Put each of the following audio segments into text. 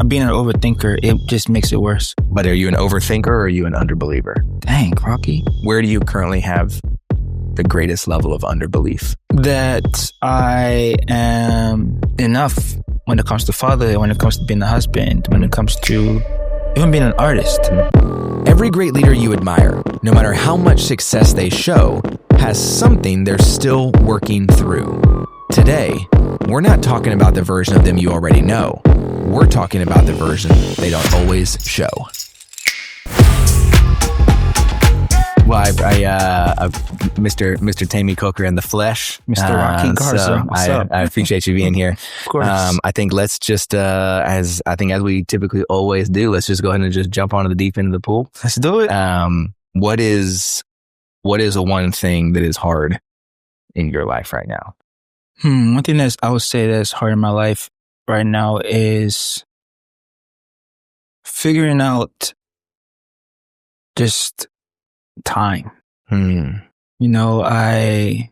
being an overthinker, it just makes it worse. But are you an overthinker or are you an underbeliever? Dang, Rocky. Where do you currently have the greatest level of underbelief? That I am enough when it comes to father, when it comes to being a husband, when it comes to even being an artist. Every great leader you admire, no matter how much success they show, has something they're still working through. Today, we're not talking about the version of them you already know. We're talking about the version they don't always show. Well, Mr. Temi Coker in the flesh. Mr. Rocky Garza, what's up? I appreciate you being here. Of course. I think let's just, as we typically always do, let's just go ahead and just jump onto the deep end of the pool. Let's do it. What is the one thing that is hard in your life right now? One thing that I would say that's hard in my life right now is figuring out just time. You know, I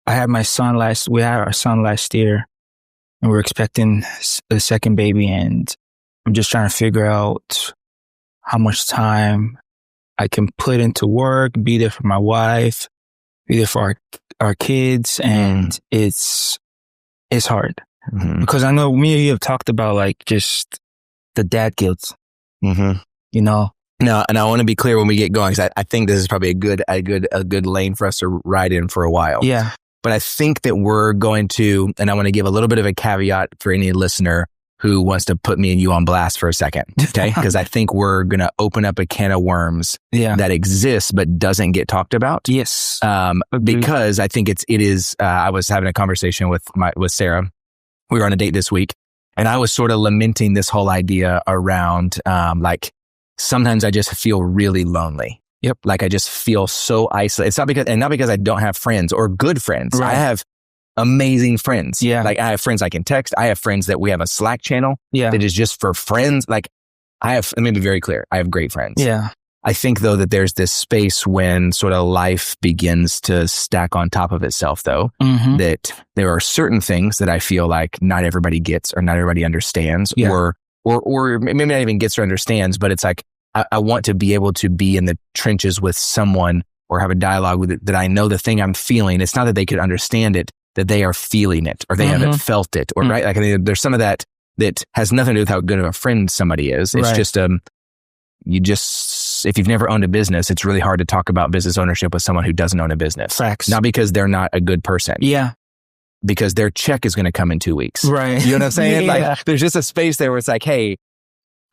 had my son we had our son last year, and we're expecting the second baby, and I'm just trying to figure out how much time I can put into work, be there for my wife, be there for our kids, and it's hard. Because I know me and you have talked about like just the dad guilt, you know? No, and I want to be clear when we get going, because I think this is probably a good lane for us to ride in for a while. Yeah. But I think that we're going to, and I want to give a little bit of a caveat for any listener who wants to put me and you on blast for a second, okay? Because I think we're going to open up a can of worms that exists but doesn't get talked about. Yes. Because I think it is. I was having a conversation with Sarah. We were on a date this week, and I was sort of lamenting this whole idea around like sometimes I just feel really lonely. Yep. Like I just feel so isolated. It's not because I don't have friends or good friends. Right. I have amazing friends. Yeah. Like I have friends I can text. I have friends that we have a Slack channel that is just for friends. Like let me be very clear. I have great friends. Yeah. I think though that there's this space when sort of life begins to stack on top of itself though, that there are certain things that I feel like not everybody gets or not everybody understands or maybe not even gets or understands, but it's like, I want to be able to be in the trenches with someone or have a dialogue with it that I know the thing I'm feeling. It's not that they could understand it, that they are feeling it or they haven't felt it or right. Like I mean, there's some of that has nothing to do with how good of a friend somebody is. It's just, if you've never owned a business, it's really hard to talk about business ownership with someone who doesn't own a business. Facts. Not because they're not a good person. Yeah. Because their check is going to come in 2 weeks. Right. You know what I'm saying? Yeah. Like there's just a space there where it's like, hey,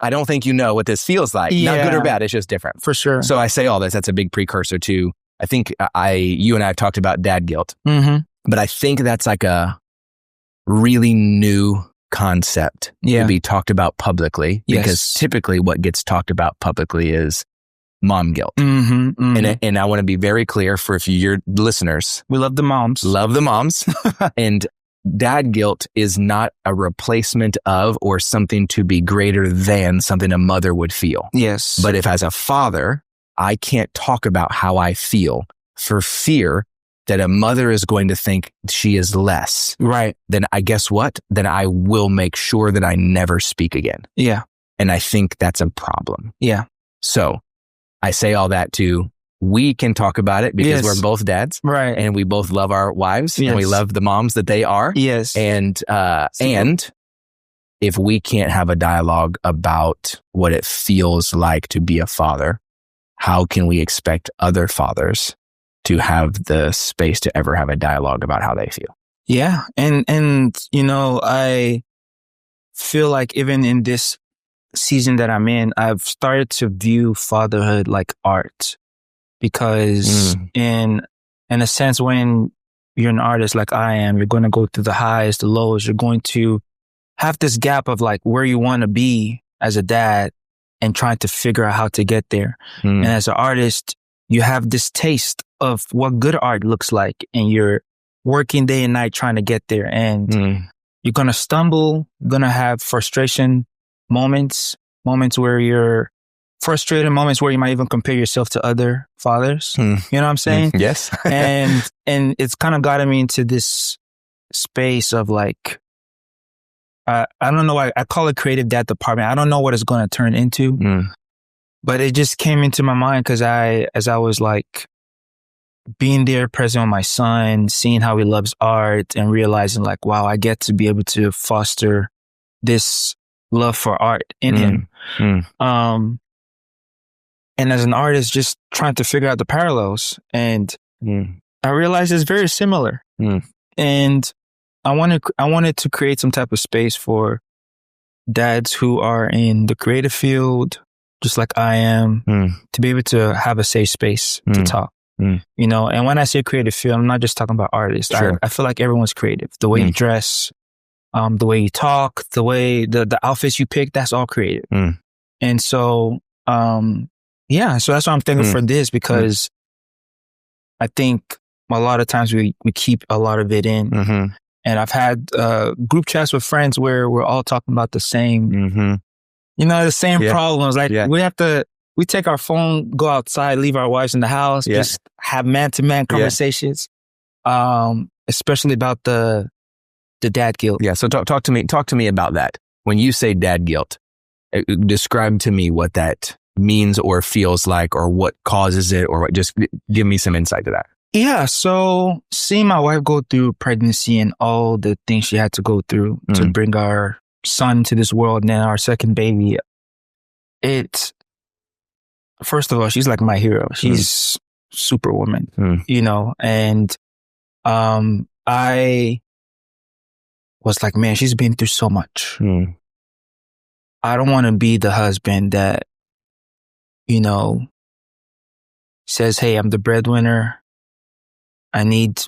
I don't think you know what this feels like. Yeah. Not good or bad. It's just different. For sure. So I say all this. That's a big precursor to, I think you and I have talked about dad guilt, but I think that's like a really new concept to be talked about publicly because typically what gets talked about publicly is mom guilt. And I want to be very clear for if your listeners. We love the moms. Love the moms. And dad guilt is not a replacement of or something to be greater than something a mother would feel. Yes. But if as a father, I can't talk about how I feel for fear that a mother is going to think she is less. Right. Then I guess what? Then I will make sure that I never speak again. Yeah. And I think that's a problem. Yeah. So I say all that we can talk about it because we're both dads. Right. And we both love our wives and we love the moms that they are. Yes. And if we can't have a dialogue about what it feels like to be a father, how can we expect other fathers to have the space to ever have a dialogue about how they feel? Yeah. And you know, I feel like even in this season that I'm in, I've started to view fatherhood like art. Because in a sense, when you're an artist like I am, you're going to go through the highs, the lows. You're going to have this gap of like where you want to be as a dad and trying to figure out how to get there. And as an artist, you have this taste of what good art looks like, and you're working day and night trying to get there. And you're going to stumble, you're going to have frustration moments where you're frustrated, moments where you might even compare yourself to other fathers. You know what I'm saying? Yes. and it's kind of gotten me into this space of like, I don't know why I call it creative dad department. I don't know what it's going to turn into, but it just came into my mind because as I was like being there present with my son, seeing how he loves art and realizing like, wow, I get to be able to foster this love for art in him. And as an artist, just trying to figure out the parallels. And I realized it's very similar. And I wanted to create some type of space for dads who are in the creative field, just like I am, to be able to have a safe space to talk. You know, and when I say creative field, I'm not just talking about artists. Sure. I feel like everyone's creative. The way you dress, the way you talk, the way the outfits you pick, that's all creative. And so, so that's what I'm thinking for this, because I think a lot of times we keep a lot of it in. And I've had group chats with friends where we're all talking about the same, you know, the same problems. Like we take our phone, go outside, leave our wives in the house, just have man-to-man conversations, especially about the dad guilt. Yeah. So talk to me about that. When you say dad guilt, describe to me what that means or feels like, or what causes it, or just give me some insight to that. Yeah. So seeing my wife go through pregnancy and all the things she had to go through to bring our son to this world and then our second baby, first of all, she's like my hero. She's superwoman, you know, and I was like, man, she's been through so much. I don't want to be the husband that, you know, says, hey, I'm the breadwinner. I need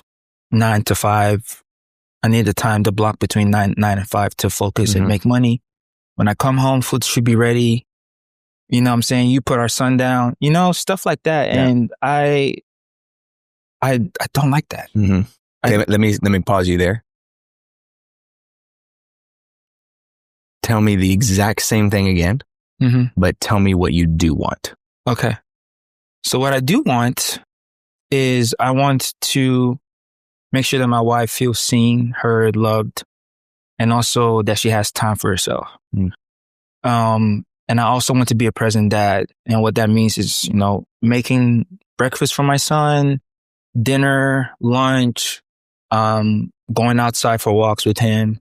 9 to 5. I need the time to block between 9 and 5 to focus and make money. When I come home, food should be ready. You know what I'm saying? You put our son down, you know, stuff like that. Yeah. And I don't like that. Okay, let me pause you there. Tell me the exact same thing again, but tell me what you do want. Okay. So what I do want is I want to make sure that my wife feels seen, heard, loved, and also that she has time for herself. And I also want to be a present dad. And what that means is, you know, making breakfast for my son, dinner, lunch, going outside for walks with him,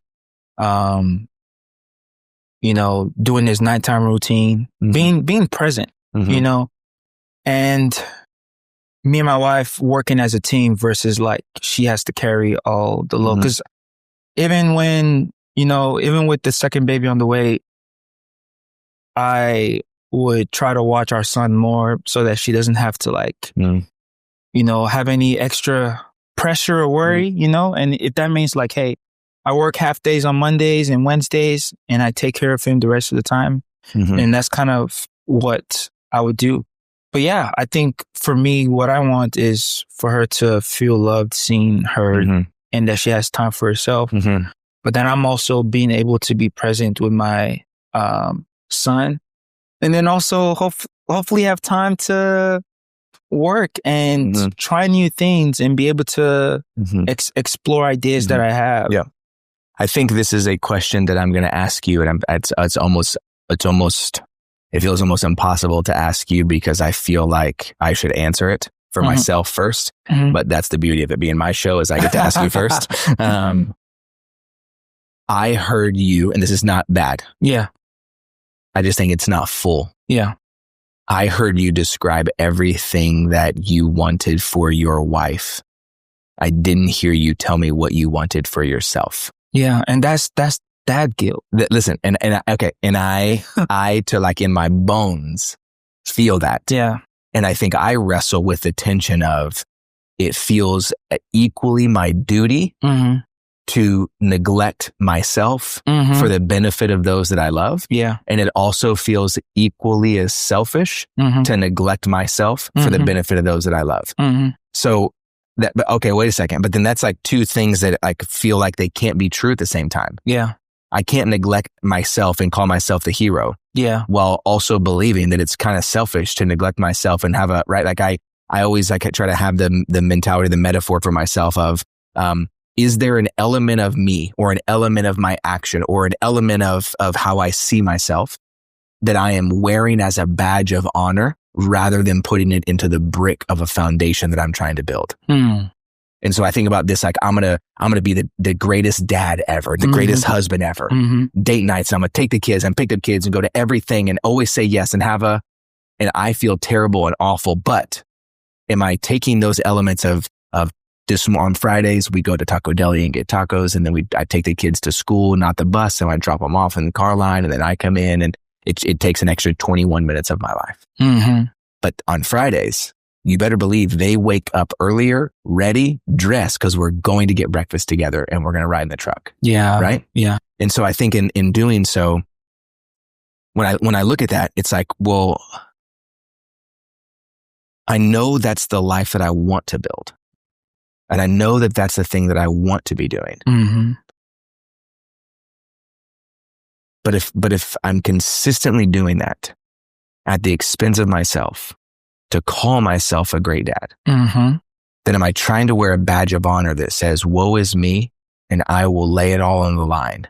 you know, doing his nighttime routine, being present, you know, and me and my wife working as a team versus like she has to carry all the load. Because even with the second baby on the way, I would try to watch our son more so that she doesn't have to like, you know, have any extra pressure or worry, you know? And if that means like, hey, I work half days on Mondays and Wednesdays and I take care of him the rest of the time. And that's kind of what I would do. But yeah, I think for me, what I want is for her to feel loved, seen, heard, and that she has time for herself. But then I'm also being able to be present with my son, and then also hopefully have time to work and try new things and be able to explore ideas that I have. Yeah, I think this is a question that I'm going to ask you, and it feels almost impossible to ask you because I feel like I should answer it for myself first. But that's the beauty of it being my show, is I get to ask you first. I heard you, and this is not bad. Yeah. I just think it's not full. Yeah. I heard you describe everything that you wanted for your wife. I didn't hear you tell me what you wanted for yourself. Yeah. And that's dad guilt. Listen, and I to like in my bones feel that. Yeah. And I think I wrestle with the tension of it feels equally my duty to neglect myself for the benefit of those that I love. Yeah. And it also feels equally as selfish to neglect myself for the benefit of those that I love. So but okay, wait a second. But then that's like two things that I feel like they can't be true at the same time. Yeah. I can't neglect myself and call myself the hero. Yeah. While also believing that it's kind of selfish to neglect myself and have like I always like try to have the mentality, the metaphor for myself of, is there an element of me or an element of my action or an element of how I see myself that I am wearing as a badge of honor rather than putting it into the brick of a foundation that I'm trying to build? And so I think about this, like, I'm going to be the greatest dad ever, the greatest husband ever. Date nights, I'm going to take the kids and pick the kids and go to everything and always say yes and and I feel terrible and awful. But am I taking those elements of this on Fridays, we go to Taco Deli and get tacos, and then I take the kids to school, not the bus, and I drop them off in the car line, and then I come in, and it takes an extra 21 minutes of my life. But on Fridays, you better believe they wake up earlier, ready, dressed, because we're going to get breakfast together and we're going to ride in the truck. Yeah. Right? Yeah. And so I think in doing so, when I look at that, it's like, well, I know that's the life that I want to build. And I know that that's the thing that I want to be doing. But if I'm consistently doing that at the expense of myself, to call myself a great dad, then am I trying to wear a badge of honor that says, woe is me, and I will lay it all on the line,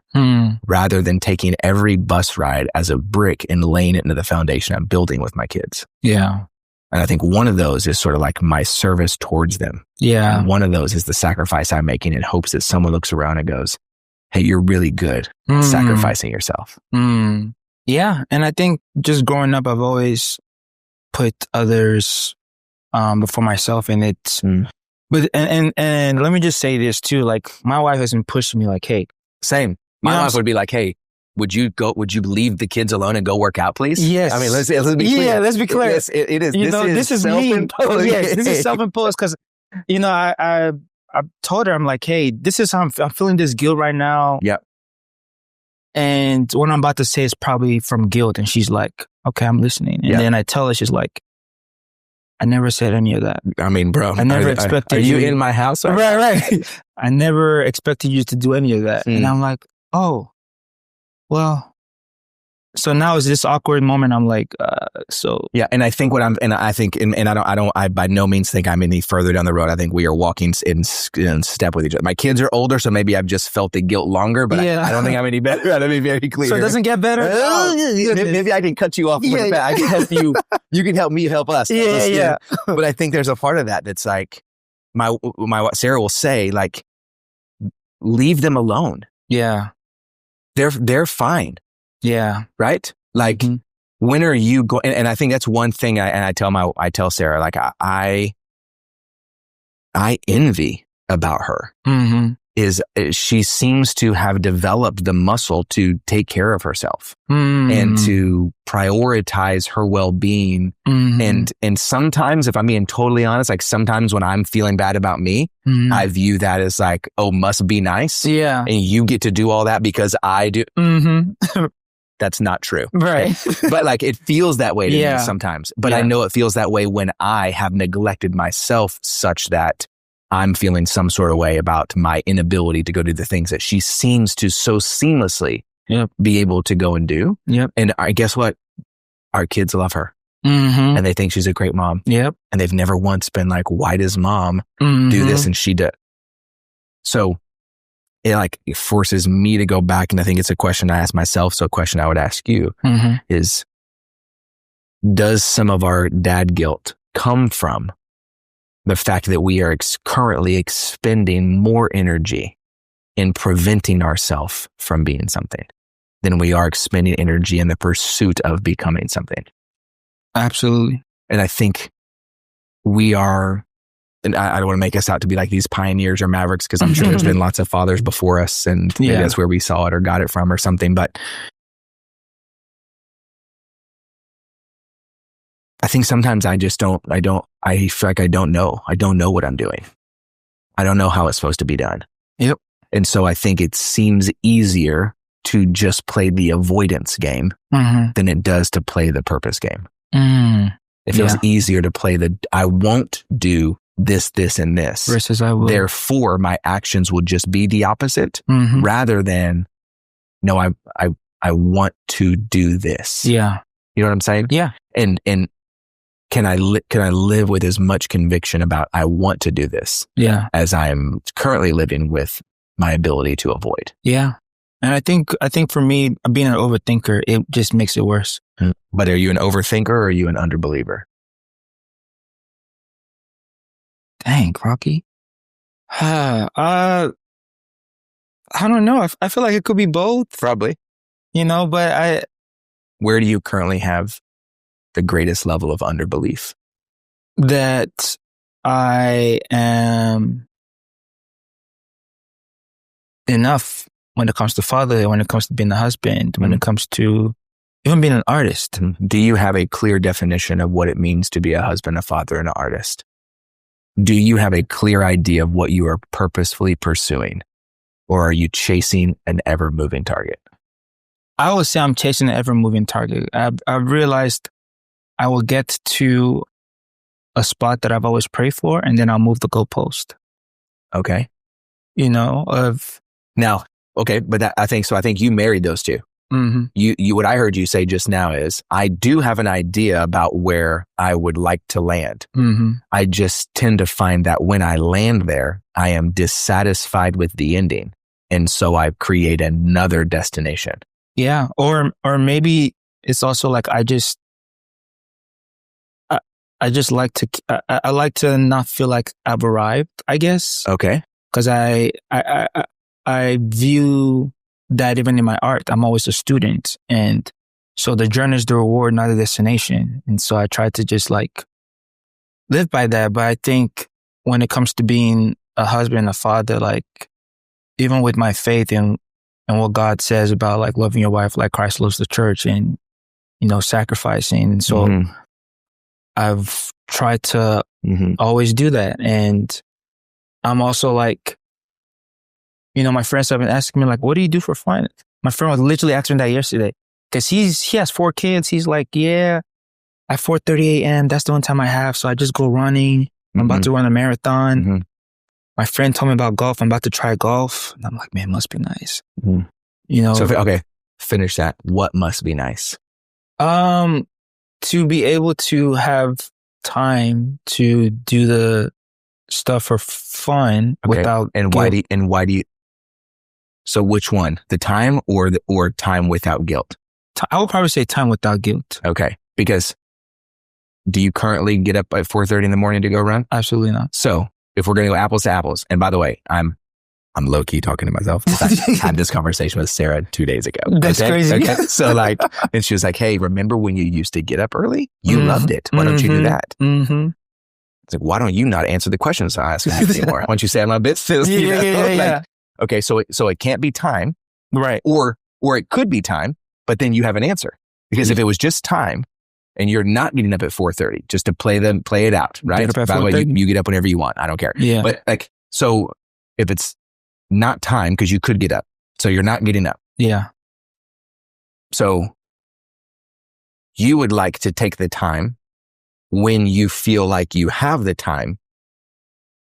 rather than taking every bus ride as a brick and laying it into the foundation I'm building with my kids? Yeah. And I think one of those is sort of like my service towards them. Yeah. And one of those is the sacrifice I'm making in hopes that someone looks around and goes, hey, you're really good at sacrificing yourself. Yeah. And I think just growing up, I've always put others before myself, and it's but and let me just say this too, like, my wife hasn't pushed me like, hey, same, my wife would be like, hey, would you leave the kids alone and go work out, please? Yes. I mean, let's be clear. Yeah, let's be clear. Yes, it is. This is self-imposed. me. Yes, this is self-imposed, because I told her, I'm like, hey, this is how I'm feeling this guilt right now. Yep. And what I'm about to say is probably from guilt. And she's like, okay, I'm listening. And then I tell her, she's like, I never said any of that. I mean, bro, I never expected are you in my house? Right. I never expected you to do any of that. And I'm like, oh, well. So now is this awkward moment. I'm like, yeah. And I think I by no means think I'm any further down the road. I think we are walking in step with each other. My kids are older, so maybe I've just felt the guilt longer, but I don't think I'm any better. Let me be very clear. So it doesn't get better? Maybe I can cut you off. I can help you. You can help me help us. Yeah. But I think there's a part of that that's like, my Sarah will say, like, leave them alone. Yeah. They're fine. Yeah. Right? Like, when are you going? And I think that's one thing I tell Sarah, like, I envy about her is she seems to have developed the muscle to take care of herself and to prioritize her well-being. And sometimes, if I'm being totally honest, like, sometimes when I'm feeling bad about me, I view that as like, oh, must be nice. Yeah. And you get to do all that because I do. That's not true. Right. But like, it feels that way to me sometimes. But I know it feels that way when I have neglected myself such that I'm feeling some sort of way about my inability to go do the things that she seems to so seamlessly be able to go and do. Yep. And guess what? Our kids love her. And they think she's a great mom. Yep. And they've never once been like, why does mom do this and she did? So it forces me to go back. And I think it's a question I ask myself. So a question I would ask you is, does some of our dad guilt come from the fact that we are currently expending more energy in preventing ourselves from being something than we are expending energy in the pursuit of becoming something? Absolutely. And I think we are, and I don't want to make us out to be like these pioneers or mavericks, because I'm sure there's been lots of fathers before us, and maybe that's where we saw it or got it from or something. But I think sometimes I feel like I don't know. I don't know what I'm doing. I don't know how it's supposed to be done. Yep. And so I think it seems easier to just play the avoidance game than it does to play the purpose game. It feels easier to play I won't do this, and this. Versus I will. Therefore, my actions will just be the opposite rather than, no, I want to do this. Yeah. You know what I'm saying? Yeah. And can I live with as much conviction about I want to do this as I am currently living with my ability to avoid. Yeah. And I think for me, being an overthinker, it just makes it worse. But are you an overthinker or are you an underbeliever? Dang, Rocky. I don't know. I feel like it could be both. Probably. But where do you currently have the greatest level of underbelief? That I am enough when it comes to father, when it comes to being a husband, when it comes to even being an artist. Do you have a clear definition of what it means to be a husband, a father, and an artist? Do you have a clear idea of what you are purposefully pursuing? Or are you chasing an ever-moving target? I would say I'm chasing an ever-moving target. I've realized I will get to a spot that I've always prayed for, and then I'll move the goalpost. Okay. Now, okay, but I think you married those two. Mm-hmm. You what I heard you say just now is, I do have an idea about where I would like to land. Mm-hmm. I just tend to find that when I land there, I am dissatisfied with the ending. And so I create another destination. Yeah. Or maybe it's also like I just like to, I like to not feel like I've arrived, I guess. Okay. Because I view that even in my art, I'm always a student. And so the journey is the reward, not the destination. And so I try to just like live by that. But I think when it comes to being a husband, a father, like even with my faith and what God says about like loving your wife like Christ loves the church and, sacrificing. And so I've tried to always do that. And I'm also like, my friends have been asking me like, what do you do for fun? My friend was literally asking me that yesterday because he has 4 kids. He's like, yeah, at 4:30 a.m. That's the only time I have. So I just go running. I'm about to run a marathon. My friend told me about golf. I'm about to try golf. And I'm like, man, it must be nice. So, okay, finish that. What must be nice? To be able to have time to do the stuff for fun without guilt. Why do you? So which one, the time or time without guilt? I would probably say time without guilt. Okay, because do you currently get up at 4:30 in the morning to go run? Absolutely not. So if we're going to go apples to apples, and by the way, I'm low key talking to myself. I had this conversation with Sarah 2 days ago. That's crazy. Okay. So and she was like, hey, remember when you used to get up early? You loved it. Why don't you do that? It's like, why don't you not answer the questions I ask anymore? Why don't you say I'm a bit silly? Yeah. Okay, so it can't be time. Right. Or it could be time, but then you have an answer. Because if it was just time and you're not getting up at 4:30 just to play it out, right? By the way, you get up whenever you want. I don't care. Yeah. But so if it's not time, because you could get up, so you're not getting up. Yeah. So you would like to take the time when you feel like you have the time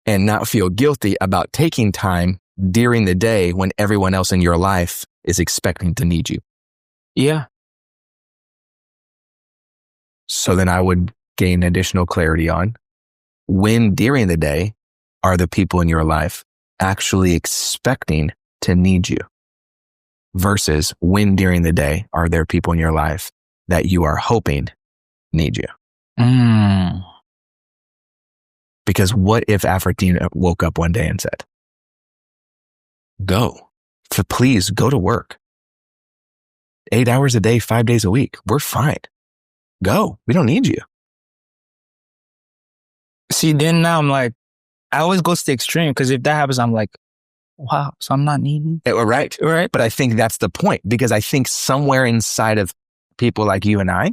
and not feel guilty about taking time during the day when everyone else in your life is expecting to need you. Yeah. So then I would gain additional clarity on when during the day are the people in your life actually expecting to need you versus when during the day are there people in your life that you are hoping need you. Because what if Afrodina woke up one day and said, please go to work. 8 hours a day, 5 days a week. We're fine. Go. We don't need you. See, then now I'm like, I always go to the extreme because if that happens, I'm like, wow, so I'm not needed. Right. But I think that's the point, because I think somewhere inside of people like you and I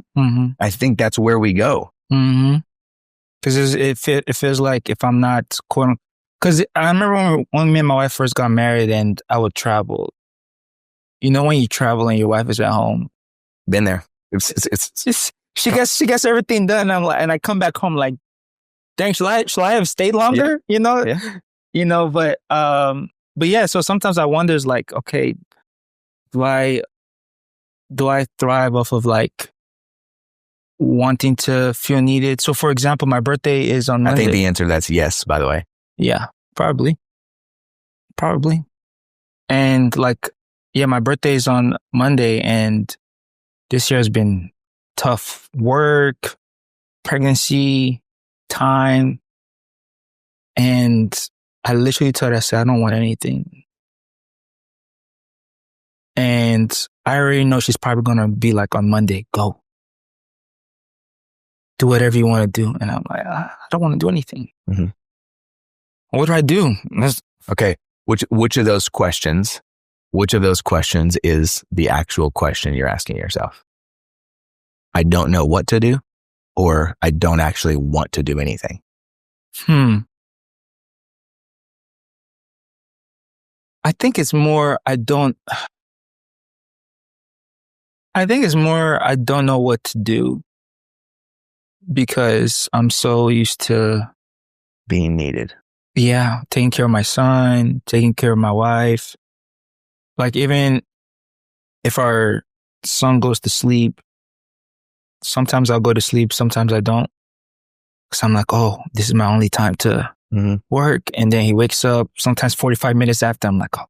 think that's where we go. Because it feels like if I'm not quote, because I remember when me and my wife first got married and I would travel. When you travel and your wife is at home. Been there. She gets everything done. And I'm like, and I come back home like, dang, shall I have stayed longer? Yeah. But yeah, so sometimes I wonder is like, okay, do I thrive off of like wanting to feel needed. So for example, my birthday is on Monday. I think the answer to that's yes, by the way. Yeah, probably. And like, yeah, my birthday is on Monday, and this year has been tough. Work, pregnancy, time. And I literally told her, I said, I don't want anything. And I already know she's probably going to be like on Monday, go. Do whatever you want to do. And I'm like, I don't want to do anything. Mm-hmm. What do I do? Okay. Which of those questions is the actual question you're asking yourself? I don't know what to do, or I don't actually want to do anything. I think it's more, I don't know what to do, because I'm so used to being needed. Yeah. Taking care of my son, taking care of my wife. Like, even if our son goes to sleep, sometimes I'll go to sleep, sometimes I don't. Cause I'm like, oh, this is my only time to work. And then he wakes up sometimes 45 minutes after. I'm like, oh,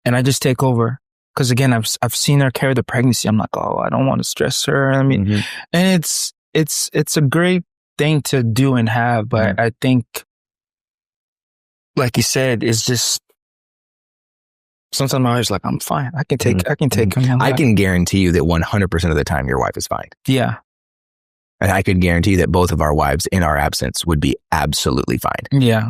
and I just take over. Cause again, I've seen her carry the pregnancy. I'm like, oh, I don't want to stress her. I mean, and it's a great thing to do and have, but I think, like you said, it's just, sometimes my wife's like, I'm fine. I can take him. I can guarantee you that 100% of the time your wife is fine. Yeah. And I could guarantee that both of our wives in our absence would be absolutely fine. Yeah.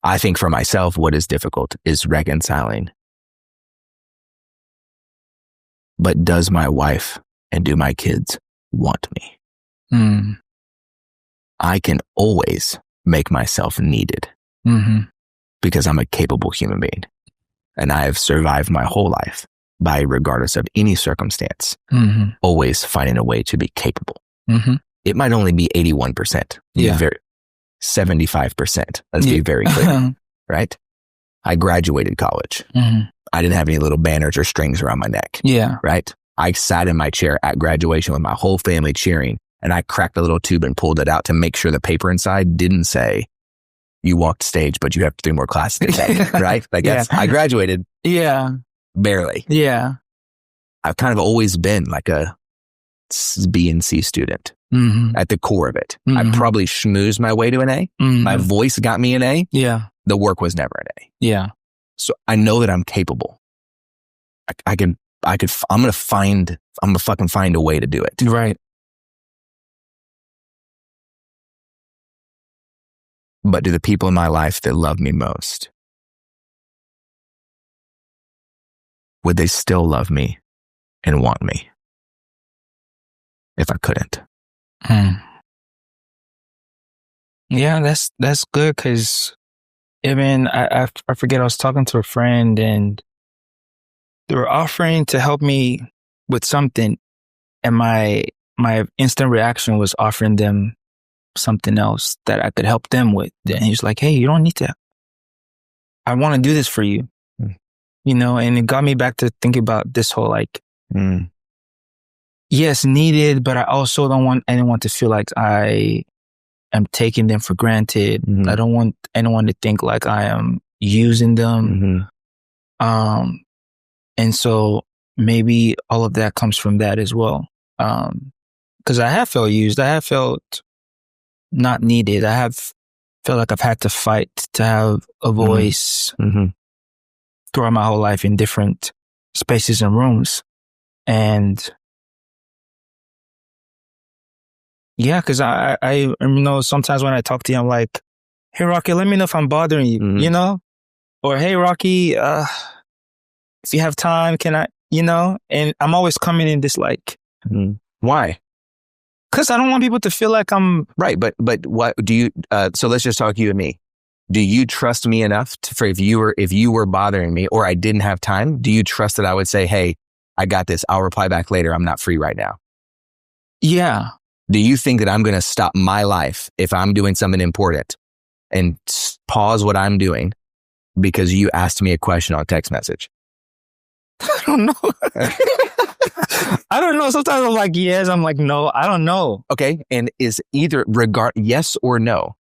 I think for myself, what is difficult is reconciling. But does my wife and do my kids want me? I can always make myself needed because I'm a capable human being. And I have survived my whole life by, regardless of any circumstance, always finding a way to be capable. It might only be 81%. Yeah. 75%. Let's be very clear, right? I graduated college. I didn't have any little banners or strings around my neck. Yeah. Right? I sat in my chair at graduation with my whole family cheering, and I cracked a little tube and pulled it out to make sure the paper inside didn't say, you walked stage, but you have 3 more classes to take, right? Like, I graduated. Yeah. Barely. Yeah. I've kind of always been like a B and C student at the core of it. I probably schmoozed my way to an A. My voice got me an A. Yeah. The work was never an A. Yeah. So I know that I'm capable. I'm going to fucking find a way to do it. Right. But do the people in my life that love me most, would they still love me and want me if I couldn't? Yeah, that's good, because even I forget, I was talking to a friend and they were offering to help me with something, and my instant reaction was offering them something else that I could help them with. And he's like, hey, you don't need to. I want to do this for you. You know, and it got me back to thinking about this whole like, yes, needed, but I also don't want anyone to feel like I am taking them for granted. I don't want anyone to think like I am using them. And so maybe all of that comes from that as well. Because I have felt used. I have felt not needed. I have felt like I've had to fight to have a voice throughout my whole life in different spaces and rooms. And yeah, because I know sometimes when I talk to you, I'm like, hey, Rocky, let me know if I'm bothering you, you know? Or, hey, Rocky, if you have time, can I, you know? And I'm always coming in this like, why? Because I don't want people to feel like I'm... Right, but what do you... so let's just talk you and me. Do you trust me enough for if you were bothering me or I didn't have time, do you trust that I would say, hey, I got this, I'll reply back later, I'm not free right now? Yeah. Do you think that I'm going to stop my life if I'm doing something important and pause what I'm doing because you asked me a question on text message? I don't know. I don't know. Sometimes I'm like, yes. I'm like, no, I don't know. Okay. And is either yes or no,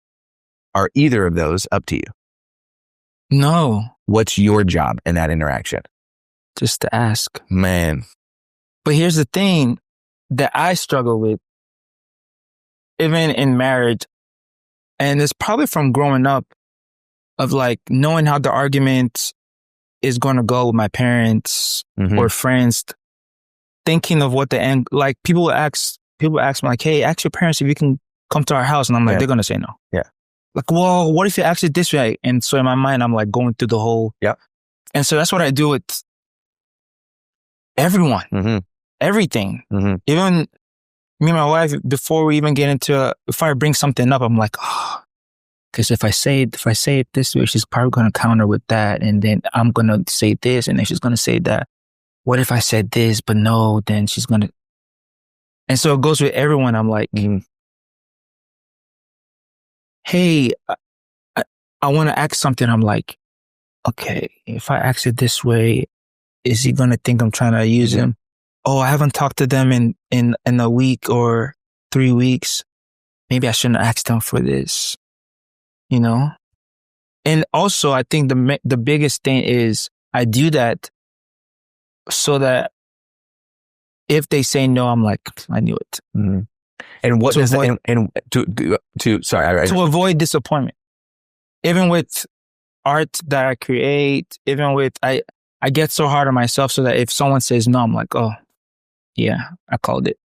are either of those up to you? No. What's your job in that interaction? Just to ask. Man. But here's the thing that I struggle with, even in marriage, and it's probably from growing up, of like knowing how the argument is going to go with my parents or friends, thinking of what the end, like people ask me like, hey, ask your parents if you can come to our house. And I'm like, they're going to say no. Yeah. Like, well, what if you ask it this way? And so in my mind, I'm like going through the whole. Yeah. And so that's what I do with everyone, everything. Even me and my wife, before we even get into, if I bring something up, I'm like, oh, because if I say it this way, she's probably going to counter with that. And then I'm going to say this, and then she's going to say that. What if I said this, but no, then she's going to. And so it goes with everyone. I'm like, hey, I want to ask something. I'm like, okay, if I ask it this way, is he going to think I'm trying to use him? Oh, I haven't talked to them in a week or 3 weeks. Maybe I shouldn't ask them for this, you know? And also, I think the biggest thing is I do that so that if they say no, I'm like, I knew it. And what does sorry, to avoid disappointment, even with art that I create, even with I get so hard on myself so that if someone says no, I'm like, oh, yeah, I called it.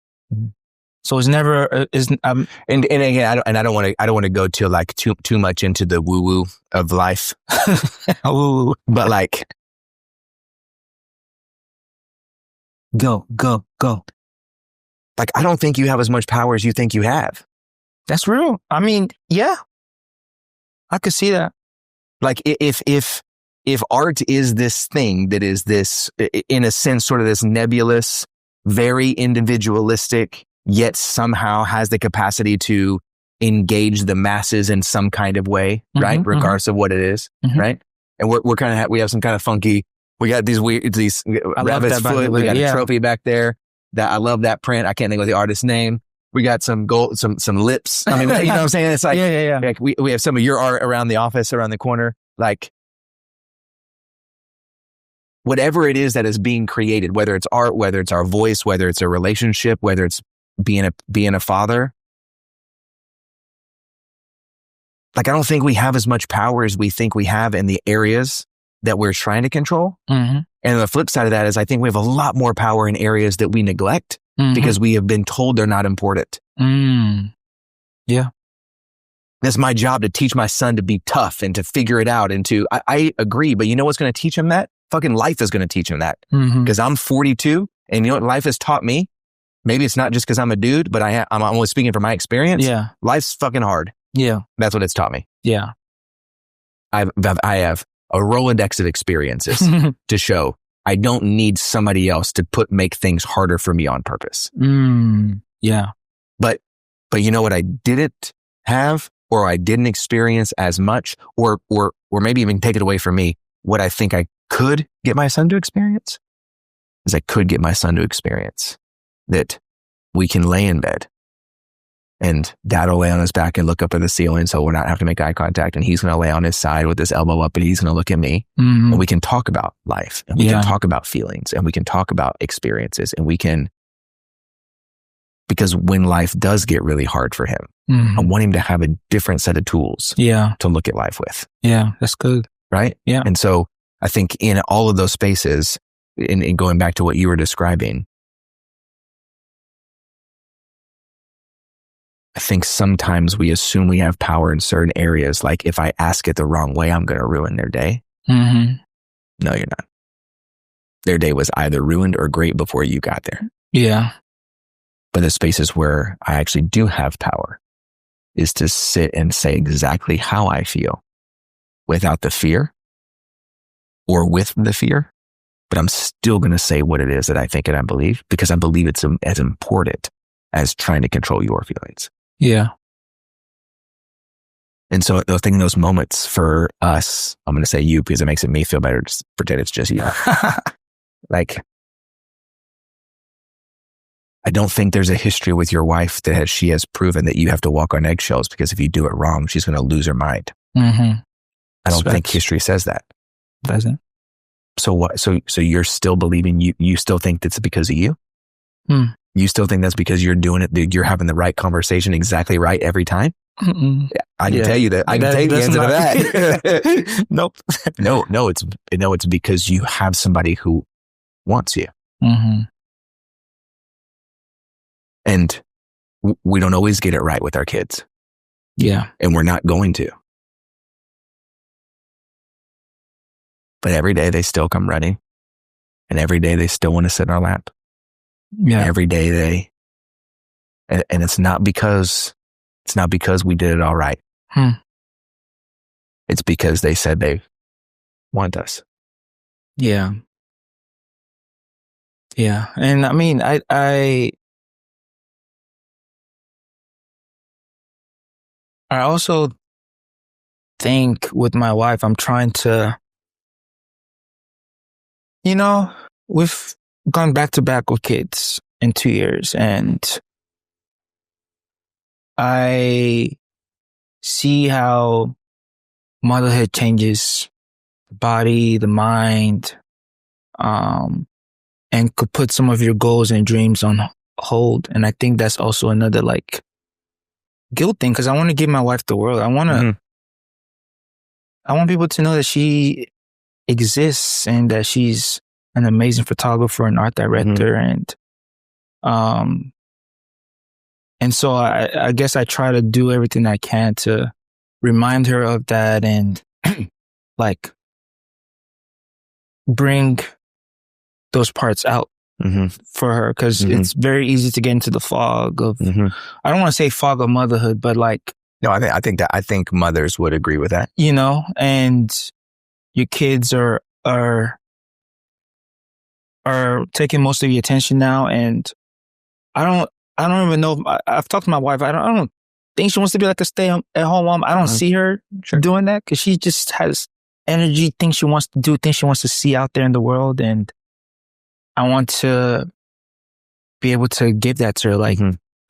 So it's never and again, I don't want to go to like too much into the woo woo of life, but like, go. Like, I don't think you have as much power as you think you have. That's real. I mean, yeah, I could see that. Like if art is this thing that is this, in a sense, sort of this nebulous, very individualistic, yet somehow has the capacity to engage the masses in some kind of way, right? Regardless of what it is, right? And we're kind of, we have some kind of funky, we got these rabbit's foot, we got a trophy back there. That I love that print. I can't think of the artist's name. We got some gold, some lips. I mean, you know what I'm saying? It's like, like we have some of your art around the office, around the corner. Like, whatever it is that is being created, whether it's art, whether it's our voice, whether it's a relationship, whether it's being a father. Like, I don't think we have as much power as we think we have in the areas that we're trying to control. And the flip side of that is I think we have a lot more power in areas that we neglect because we have been told they're not important. Yeah. It's my job to teach my son to be tough and to figure it out. And I agree, but you know what's going to teach him that? Fucking life is going to teach him that. Because I'm 42 and you know what life has taught me? Maybe it's not just because I'm a dude, but I'm only speaking from my experience. Yeah. Life's fucking hard. Yeah. That's what it's taught me. Yeah. I have a Rolodex of experiences to show I don't need somebody else to make things harder for me on purpose. Yeah. But you know what I didn't have, or I didn't experience as much, or maybe even take it away from me, what I think I could get my son to experience is I could get my son to experience that we can lay in bed and dad will lay on his back and look up at the ceiling so we're not have to make eye contact, and he's going to lay on his side with his elbow up and he's going to look at me and we can talk about life and we can talk about feelings and we can talk about experiences and we can, because when life does get really hard for him, I want him to have a different set of tools to look at life with. Yeah, that's good. Right? Yeah. And so I think in all of those spaces, in going back to what you were describing, I think sometimes we assume we have power in certain areas. Like if I ask it the wrong way, I'm going to ruin their day. No, you're not. Their day was either ruined or great before you got there. Yeah. But the spaces where I actually do have power is to sit and say exactly how I feel without the fear or with the fear. But I'm still going to say what it is that I think and I believe, because I believe it's as important as trying to control your feelings. Yeah. And so I think in those moments for us, I'm going to say you because it makes me feel better. Just pretend it's just you. Like I don't think there's a history with your wife that she has proven that you have to walk on eggshells because if you do it wrong, she's going to lose her mind. Mm-hmm. I don't think history says that. Doesn't. So what? So you're still believing you still think that's because of you? You still think that's because you're doing it, you're having the right conversation exactly right every time? Mm-mm. I can tell you that. I can tell you the answer to that. Nope. No, it's because you have somebody who wants you. Mm-hmm. And we don't always get it right with our kids. Yeah. And we're not going to. But every day they still come running. And every day they still want to sit in our lap. Yeah. And every day and it's not because we did it all right. It's because they said they want us. Yeah. Yeah. And I mean, I also think with my wife, I'm trying to, we've gone back to back with kids in 2 years, and I see how motherhood changes the body, the mind, and could put some of your goals and dreams on hold. And I think that's also another guilt thing, because I want to give my wife the world. I want people to know that she exists and that she's an amazing photographer and art director. And so I guess I try to do everything I can to remind her of that and bring those parts out for her, because it's very easy to get into the fog of, I don't want to say fog of motherhood, but no, I think mothers would agree with that. And your kids are taking most of your attention now, and I don't even know. I've talked to my wife. I don't think she wants to be like a stay-at-home mom. I don't see her doing that, because she just has energy, things she wants to do, things she wants to see out there in the world, and I want to be able to give that to her.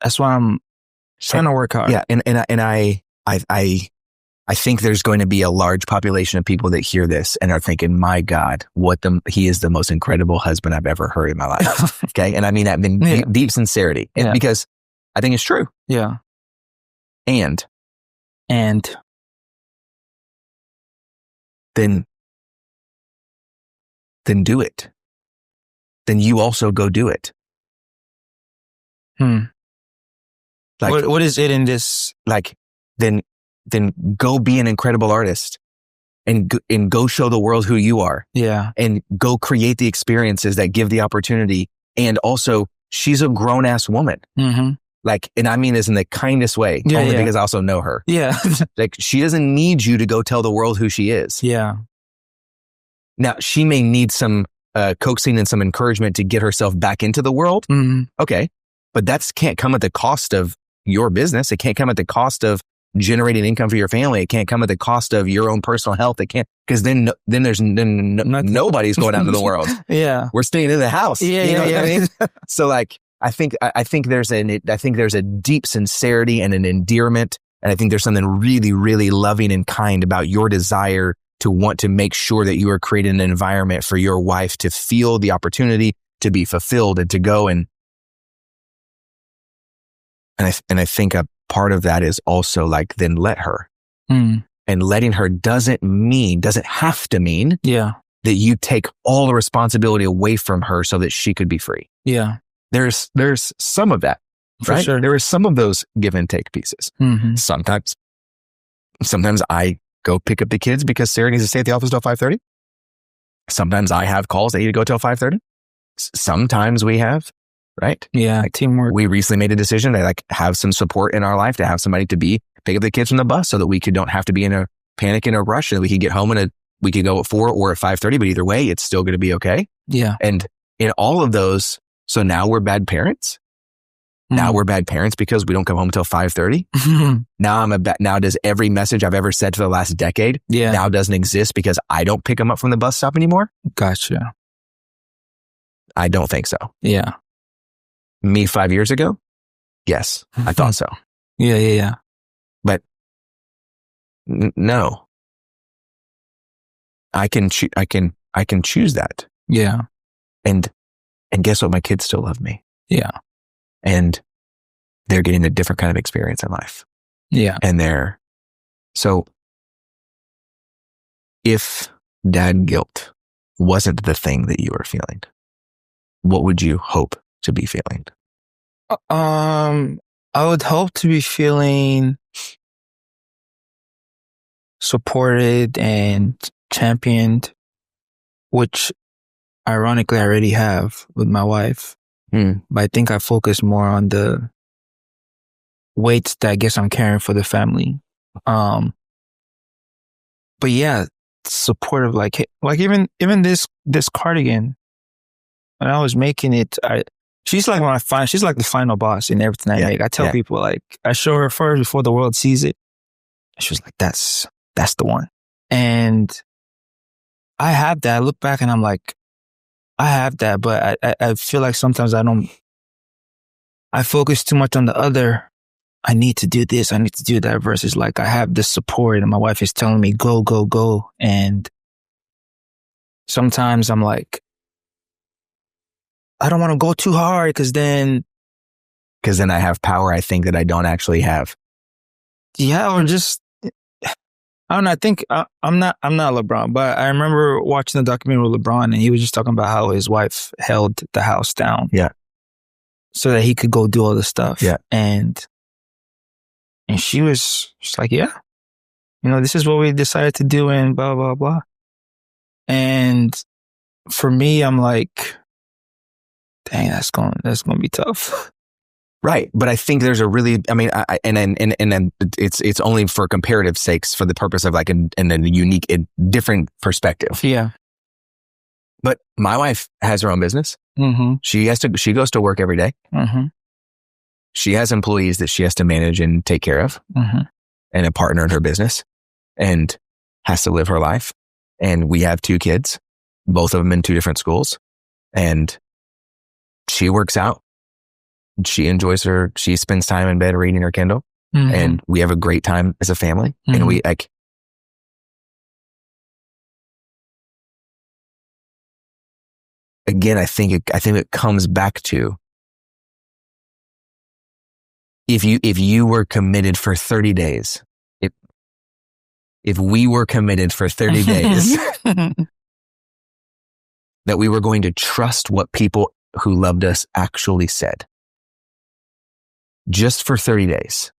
That's why I'm trying to work hard. Yeah, and I think there's going to be a large population of people that hear this and are thinking, my God, he is the most incredible husband I've ever heard in my life. Okay. And I mean that in deep sincerity, because I think it's true. Yeah. And then do it. Then you also go do it. What is it in this? Then go be an incredible artist and go show the world who you are. Yeah. And go create the experiences that give the opportunity. And also, she's a grown ass woman. And I mean this in the kindest way, because I also know her. Yeah. She doesn't need you to go tell the world who she is. Yeah. Now, she may need some coaxing and some encouragement to get herself back into the world. Okay. But that can't come at the cost of your business. It can't come at the cost of generating income for your family. It can't come at the cost of your own personal health. It can't, because then nobody's going out into the world. Yeah. We're staying in the house. Yeah. What I mean? So I think there's a deep sincerity and an endearment. And I think there's something really, really loving and kind about your desire to want to make sure that you are creating an environment for your wife to feel the opportunity to be fulfilled and to go and I think a part of that is also then let her. And letting her doesn't have to mean that you take all the responsibility away from her so that she could be free. Yeah. There's some of that, for right? sure. There are some of those give and take pieces. Sometimes I go pick up the kids because Sarah needs to stay at the office till 5:30. Sometimes I have calls that need to go till 5:30. Sometimes we have, right? Yeah, teamwork. We recently made a decision to have some support in our life, to have somebody to pick up the kids from the bus so that we don't have to be in a panic and a rush, and we could get home we could go at 4 or at 5:30, but either way, it's still going to be okay. Yeah. And in all of those, so now we're bad parents. Now we're bad parents because we don't come home until 5:30. Now does every message I've ever said for the last decade now doesn't exist because I don't pick them up from the bus stop anymore? Gotcha. I don't think so. Yeah. Me 5 years ago? Yes, I thought so. Yeah. But no, I can choose that. Yeah. And guess what? My kids still love me. Yeah. And they're getting a different kind of experience in life. Yeah. And so if dad guilt wasn't the thing that you were feeling, what would you hope to be feeling? I would hope to be feeling supported and championed, which ironically I already have with my wife. But I think I focus more on the weights that I guess I'm carrying for the family. But yeah, supportive, like even this cardigan, when I was making it, she's like she's like the final boss in everything I make. I tell people, like, I show her first before the world sees it. She was like, that's the one. And I have that. I look back and I'm like, I have that, but I feel like sometimes I focus too much on the other. I need to do this. I need to do that versus like I have this support and my wife is telling me, go, go, go. And sometimes I'm like, I don't want to go too hard because then I have power I think that I don't actually have. Yeah. Or just, I don't know. I think I'm not LeBron, but I remember watching the documentary with LeBron and he was just talking about how his wife held the house down. Yeah. So that he could go do all the stuff. Yeah. And she was just like, yeah, this is what we decided to do and blah, blah, blah. And for me, I'm like, dang, that's going to be tough. Right. But I think there's a really, I mean, and it's only for comparative sakes for the purpose of like in a unique, different perspective. Yeah. But my wife has her own business. Mm-hmm. She goes to work every day. Mm-hmm. She has employees that she has to manage and take care of, mm-hmm. and a partner in her business, and has to live her life. And we have 2 kids, both of them in 2 different schools. And she works out. She spends time in bed reading her Kindle. Mm-hmm. And we have a great time as a family. Mm-hmm. And we again, I think it comes back to, if you were committed for 30 days, if we were committed for 30 days, that we were going to trust what people who loved us actually said, just for 30 days.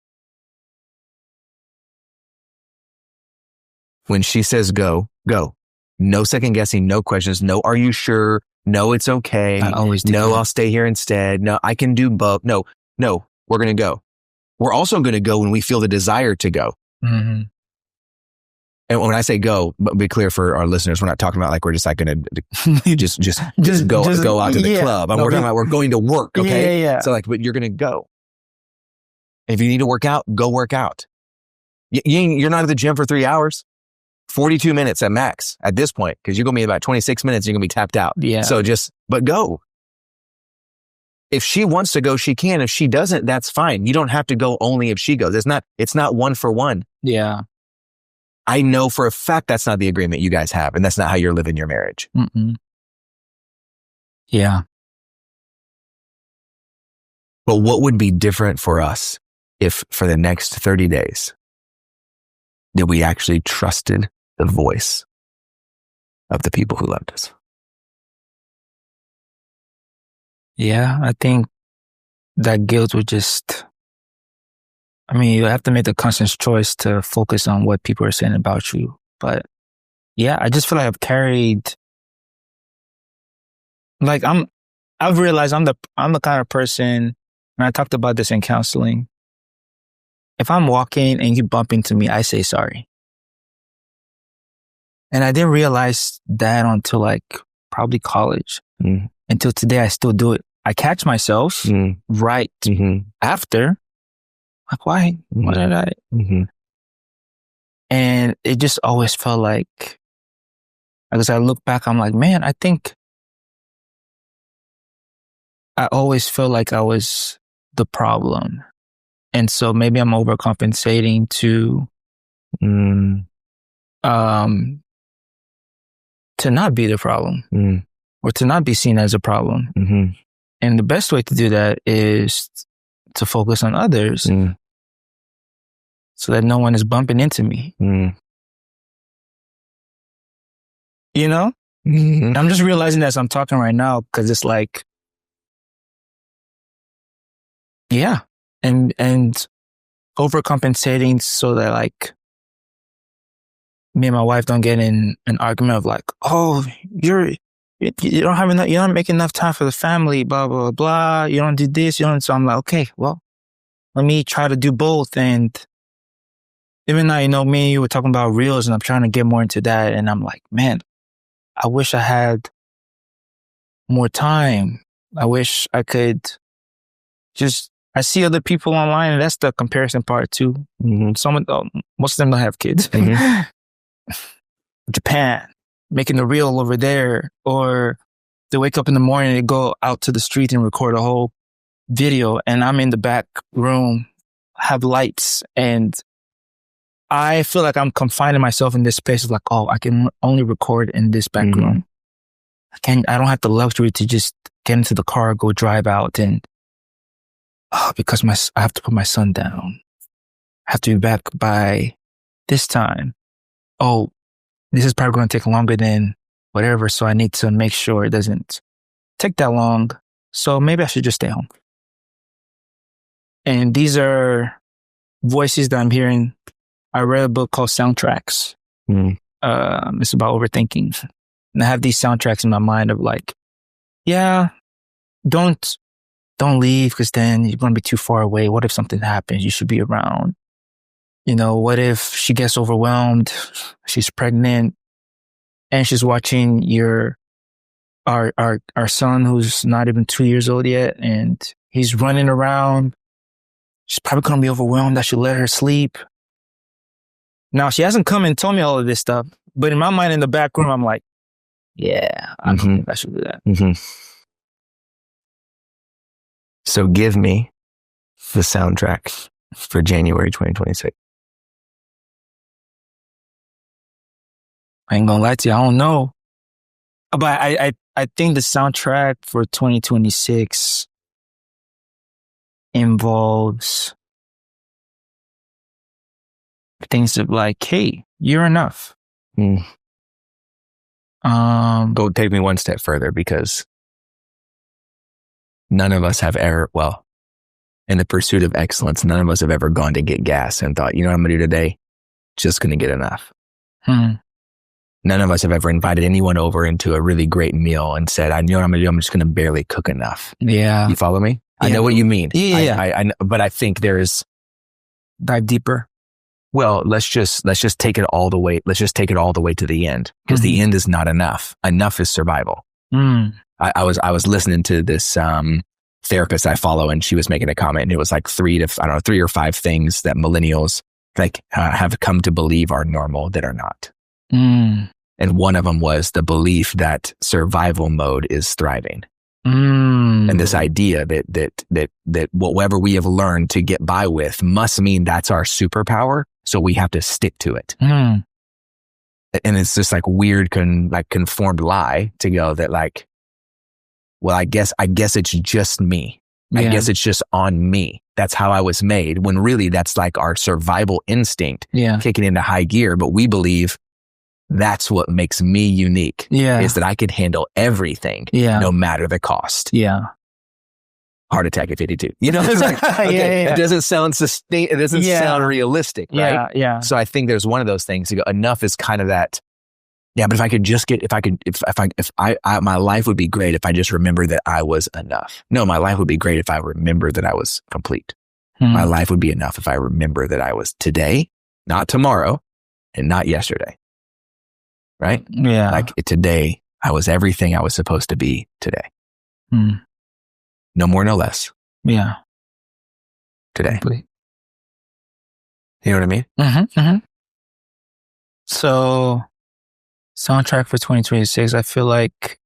When she says go, go. No second guessing, no questions. No, are you sure? No, it's okay. I always do. No, I'll stay here instead. No, I can do both. No, we're going to go. We're also going to go when we feel the desire to go. Mm-hmm. And when I say go, but be clear for our listeners, we're not talking about like we're just like going to just go out to the club. We're talking about we're going to work. Okay. Yeah. So like, but you're going to go. If you need to work out, go work out. You're not at the gym for 3 hours. 42 minutes at max at this point, because you're going to be about 26 minutes, you're going to be tapped out. Yeah. So but go. If she wants to go, she can. If she doesn't, that's fine. You don't have to go only if she goes. It's not one for one. Yeah. I know for a fact that's not the agreement you guys have, and that's not how you're living your marriage. Mm-mm. Yeah. But what would be different for us if for the next 30 days that we actually trusted the voice of the people who loved us? Yeah, I think that guilt would just, you have to make the conscious choice to focus on what people are saying about you. But yeah, I just feel like I've carried, like I've realized I'm the kind of person, and I talked about this in counseling. If I'm walking and you bump into me, I say sorry. And I didn't realize that until like probably college. Mm. Until today, I still do it. I catch myself right after. Like, why? Why did I? Mm-hmm. And it just always felt like, as I look back, I'm like, man, I think I always felt like I was the problem. And so maybe I'm overcompensating to not be the problem or to not be seen as a problem. Mm-hmm. And the best way to do that is to focus on others so that no one is bumping into me. You know? I'm just realizing that as I'm talking right now, because it's like, yeah. And overcompensating so that like me and my wife don't get in an argument of like, oh, you don't have enough, you don't make enough time for the family, blah, blah, blah. You don't do this, you don't. So I'm like, okay, well, let me try to do both. And even though, you know, me and you were talking about reels and I'm trying to get more into that. And I'm like, man, I wish I had more time. I wish I could I see other people online, and that's the comparison part too. Most of them don't have kids. Japan, making a reel over there, or they wake up in the morning and they go out to the street and record a whole video, and I'm in the back room, have lights, and I feel like I'm confining myself in this space of like, oh, I can only record in this back room. I don't have the luxury to just get into the car, go drive out, and because I have to put my son down. I have to be back by this time. Oh, this is probably going to take longer than whatever, so I need to make sure it doesn't take that long. So maybe I should just stay home. And these are voices that I'm hearing. I read a book called Soundtracks. It's about overthinking. And I have these soundtracks in my mind of like, yeah, don't leave because then you're going to be too far away. What if something happens? You should be around. You know, what if she gets overwhelmed? She's pregnant and she's watching our son who's not even 2 years old yet. And he's running around. She's probably going to be overwhelmed. I should let her sleep. Now, she hasn't come and told me all of this stuff, but in my mind, in the back room, I'm like, yeah, I don't think I should do that. So give me the soundtrack for January 2026. I ain't gonna lie to you, I don't know. But I think the soundtrack for 2026 involves things of like, hey, you're enough. Go take me one step further, because none of us have ever, well, in the pursuit of excellence, none of us have ever gone to get gas and thought, you know what I'm going to do today? Just going to get enough. None of us have ever invited anyone over into a really great meal and said, I know what I'm going to do. I'm just going to barely cook enough. Yeah. You follow me? I know what you mean. Yeah. But I think there's... Dive deeper. Well, let's just take it all the way. Let's just take it all the way to the end, because the end is not enough. Enough is survival. I was listening to this therapist I follow, and she was making a comment, and it was like 3 or 5 things that millennials like have come to believe are normal that are not. And one of them was the belief that survival mode is thriving. And this idea that whatever we have learned to get by with must mean that's our superpower, so we have to stick to it. And it's just like weird, conformed lie to go that like, well, I guess it's just me. I guess it's just on me. That's how I was made. When really that's like our survival instinct kicking into high gear. But we believe that's what makes me unique. Is that I can handle everything, no matter the cost. Heart attack at 52. You know, it's like, okay, it doesn't sound it doesn't sound realistic, right? So I think there's one of those things to go, enough is kind of that. Yeah, but if I could just get, my life would be great if I just remember that I was enough. No, my life would be great if I remember that I was complete. My life would be enough if I remember that I was today, not tomorrow, and not yesterday. Right? Yeah. Like today, I was everything I was supposed to be today. No more, no less. Yeah. Today. You know what I mean? So, soundtrack for 2026, I feel like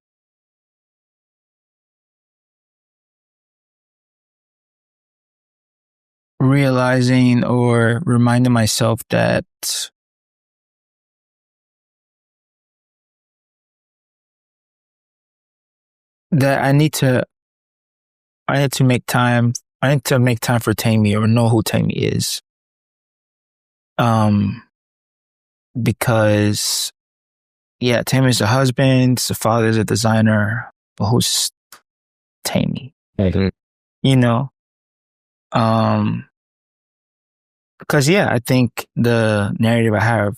realizing or reminding myself that I need to make time. I need to make time for Temi or know who Temi is. Because Temi's a husband, the father's a designer, but who's Temi? Mm-hmm. You know? Because I think the narrative I have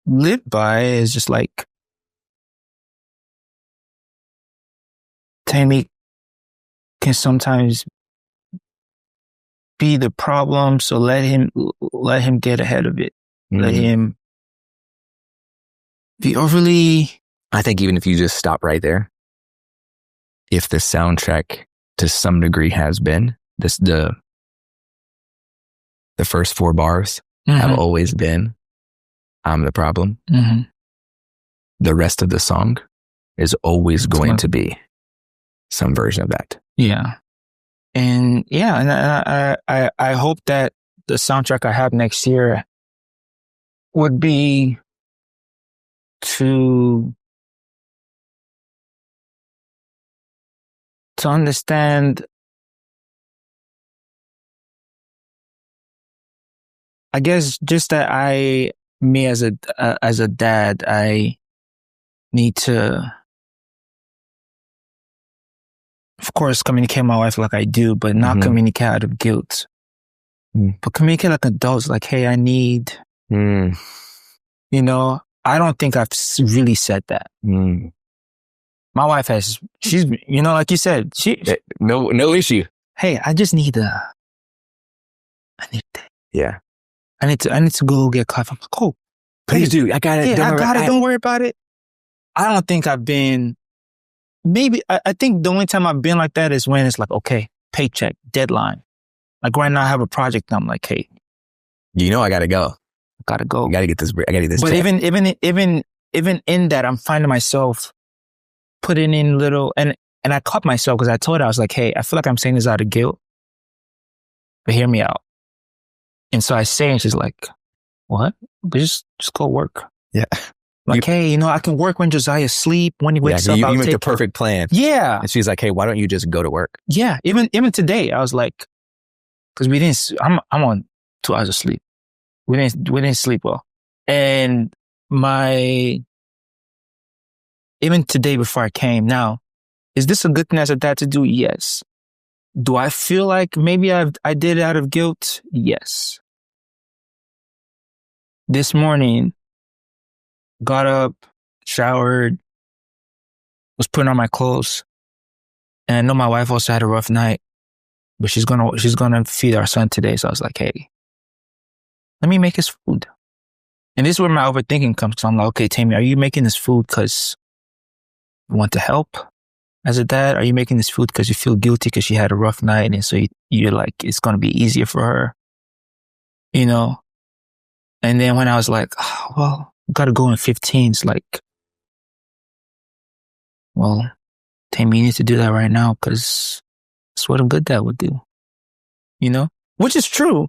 lived by is just like Temi can sometimes be the problem, so let him get ahead of it. Mm-hmm. Let him be overly. I think even if you just stop right there, if the soundtrack to some degree has been this, the first 4 bars have always been, I'm the problem. Mm-hmm. The rest of the song is always going to be some version of that. Yeah. And I hope that the soundtrack I have next year would be to understand, I guess, just that me as a dad, I need to, of course, communicate with my wife like I do, but not communicate out of guilt. But communicate like adults, like, hey, I need, I don't think I've really said that. My wife she's, like you said, no issue. Hey, I just need that. Yeah. I need to go get coffee. I'm like, cool. Please do. I got it. Don't worry about it. I don't think I've been, maybe, I think the only time I've been like that is when it's like, okay, paycheck, deadline. Like right now I have a project and I'm like, hey. I gotta go. I gotta go. I gotta get this. But check. even in that, I'm finding myself putting in little, and I caught myself because I told her, I was like, hey, I feel like I'm saying this out of guilt, but hear me out. And so I say, and she's like, what? But just go work. Yeah. Like, hey, I can work when Josiah's asleep. When he wakes up, you make the perfect plan. Yeah. And she's like, hey, why don't you just go to work? Yeah. Even today, I was like, because we didn't, I'm on 2 hours of sleep. We didn't sleep well. And even today before I came, now, is this a good thing as a dad to do? Yes. Do I feel like maybe I did it out of guilt? Yes. This morning, got up, showered, was putting on my clothes. And I know my wife also had a rough night, but she's gonna feed our son today. So I was like, hey, let me make his food. And this is where my overthinking comes from. I'm like, okay, Temi, are you making this food because you want to help as a dad? Are you making this food because you feel guilty because she had a rough night and so you're like, it's going to be easier for her, And then when I was like, oh, well, got to go in 15, it's like, well, Temi, you need to do that right now because that's what a good dad would do, Which is true.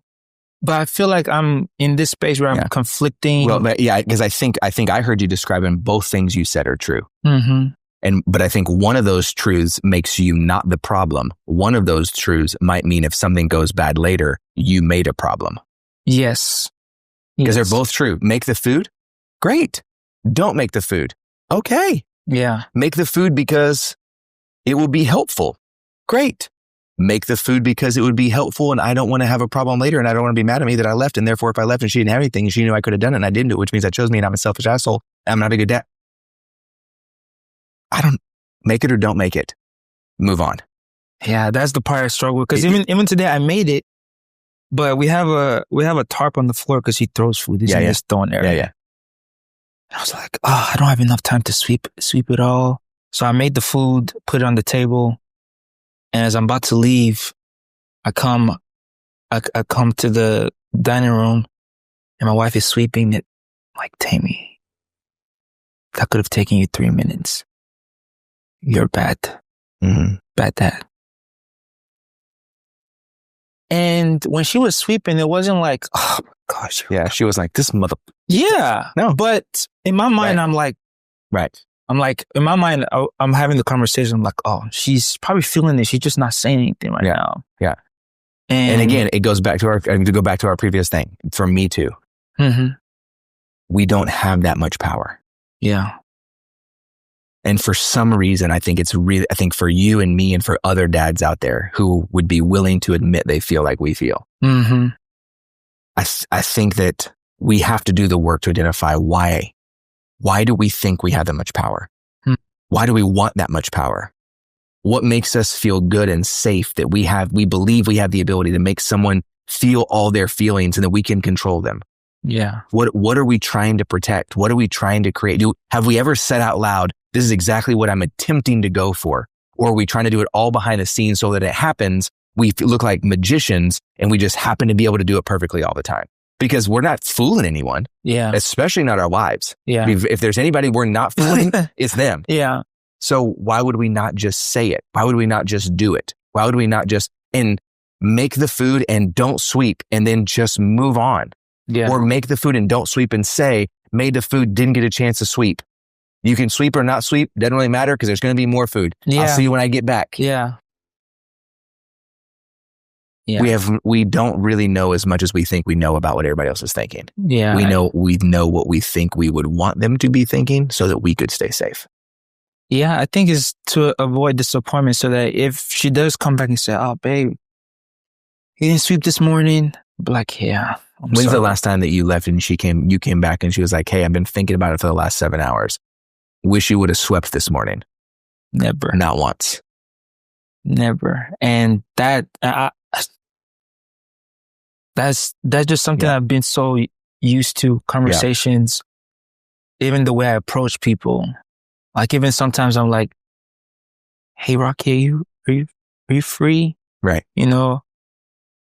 But I feel like I'm in this space where I'm conflicting. Well, because I think I heard you describing both things you said are true. Mm-hmm. But I think one of those truths makes you not the problem. One of those truths might mean if something goes bad later, you made a problem. Yes. Because they're both true. Make the food? Great. Don't make the food. Okay. Yeah. Make the food because it will be helpful. Great. Make the food because it would be helpful and I don't want to have a problem later and I don't want to be mad at me that I left. And therefore, if I left and she didn't have anything, she knew I could have done it and I didn't do it, which means I chose me and I'm a selfish asshole. I'm not a good dad. I don't make it or don't make it. Move on. Yeah, that's the part I struggle with. Because even today I made it, but we have a tarp on the floor because he throws food. He's in this throwing area. Yeah. I was like, I don't have enough time to sweep it all. So I made the food, put it on the table. And as I'm about to leave, I come to the dining room and my wife is sweeping it. I'm like, Temi, that could have taken you 3 minutes. You're bad. Mm-hmm. Bad dad. And when she was sweeping, it wasn't like, oh my gosh. Yeah. She was like, this mother. Yeah. No. But in my mind, I'm like, I'm like, in my mind, I'm having the conversation. I'm like, oh, she's probably feeling it. She's just not saying anything right now. Yeah. And again, it goes back to our previous thing. For me too. Mm-hmm. We don't have that much power. Yeah. And for some reason, I think for you and me and for other dads out there who would be willing to admit they feel like we feel. Mm-hmm. I think that we have to do the work to identify why. Why do we think we have that much power? Why do we want that much power? What makes us feel good and safe that we believe we have the ability to make someone feel all their feelings and that we can control them? Yeah. What are we trying to protect? What are we trying to create? Have we ever said out loud, this is exactly what I'm attempting to go for? Or are we trying to do it all behind the scenes so that it happens? We look like magicians and we just happen to be able to do it perfectly all the time. Because we're not fooling anyone. Yeah. Especially not our wives. Yeah. If there's anybody we're not fooling, it's them. Yeah. So why would we not just say it? Why would we not just do it? Why would we not just make the food and don't sweep and then just move on? Yeah. Or make the food and don't sweep and say, made the food, didn't get a chance to sweep. You can sweep or not sweep. Doesn't really matter because there's going to be more food. Yeah. I'll see you when I get back. Yeah. Yeah. We don't really know as much as we think we know about what everybody else is thinking. Yeah. We know what we think we would want them to be thinking so that we could stay safe. Yeah. I think it's to avoid disappointment so that if she does come back and say, oh, babe, you didn't sweep this morning. I'll be like, yeah. When's the last time that you left and you came back and she was like, hey, I've been thinking about it for the last 7 hours. Wish you would have swept this morning. Never. Not once. Never. And that's just something I've been so used to conversations, even the way I approach people. Like even sometimes I'm like, hey, Rocky, are you free? Right. You know?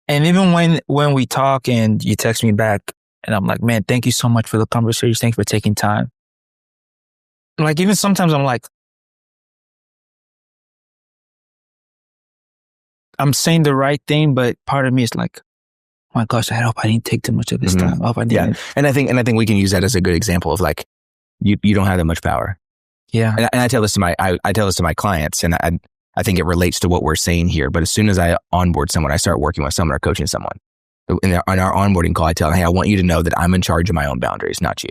And even when we talk and you text me back and I'm like, man, thank you so much for the conversation. Thanks for taking time. Like even sometimes I'm like, I'm saying the right thing, but part of me is like, oh my gosh, I hope I didn't take too much of this time. I hope I didn't. Yeah. And I think we can use that as a good example of like, you don't have that much power. Yeah. And I tell this to my clients, and I think it relates to what we're saying here. But as soon as I onboard someone, I start working with someone or coaching someone. On our onboarding call, I tell them, hey, I want you to know that I'm in charge of my own boundaries, not you.